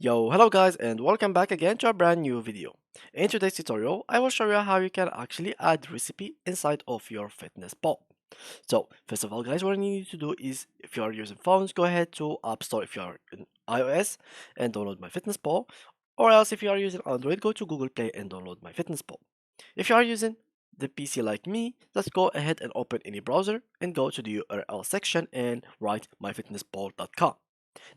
Yo, hello guys and welcome back again to a brand new video. In today's tutorial, I will show you how you can actually add recipe inside of your fitness pal. So first of all guys, what you need to do is if you are using phones, go ahead to App Store if you are in iOS and download Myfitnesspal, or else if you are using Android, go to Google Play and download Myfitnesspal. If you are using the PC like me, just go ahead and open any browser and go to the URL section and write myfitnesspal.com.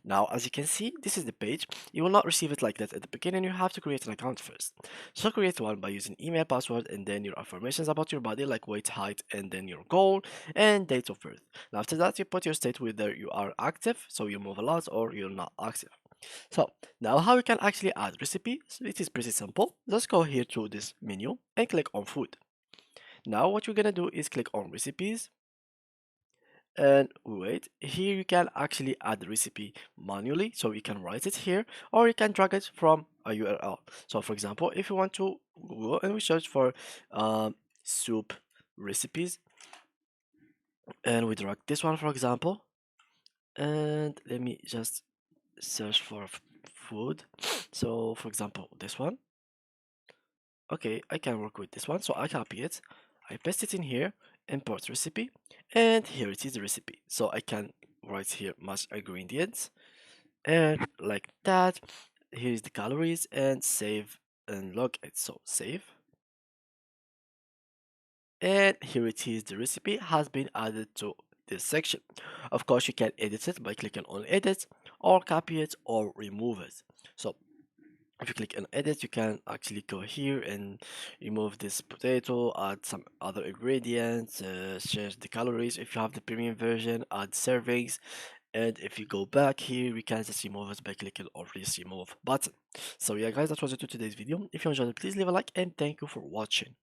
Now, as you can see, this is the page. You will not receive it like that at the beginning. You have to create an account first. So create one by using email, password, and then your affirmations about your body, like weight, height, and then your goal and date of birth. Now, after that, you put your state whether you are active, so you move a lot, or you're not active. So now, how you can actually add recipe? So it is pretty simple. Just go here to this menu and click on food. Now, what you're gonna do is click on recipes and wait, here you can actually add the recipe manually, so you can write it here or you can drag it from a URL. So for example, if you want to go and we search for soup recipes and we drag this one for example, and let me just search for food. So for example, this one. Okay, I can work with this one, so I copy it, I paste it in here, import recipe, and here it is the recipe. So I can write here match ingredients, and like that, here's the calories, and save and log it. So save, and here it is, the recipe has been added to this section. Of course, you can edit it by clicking on edit, or copy it, or remove it. So if you click on edit, you can actually go here and remove this potato, add some other ingredients, change the calories if you have the premium version, add servings, and if you go back here, we can just remove it by clicking on this remove button. So yeah guys, that was it to today's video. If you enjoyed it, please leave a like and thank you for watching.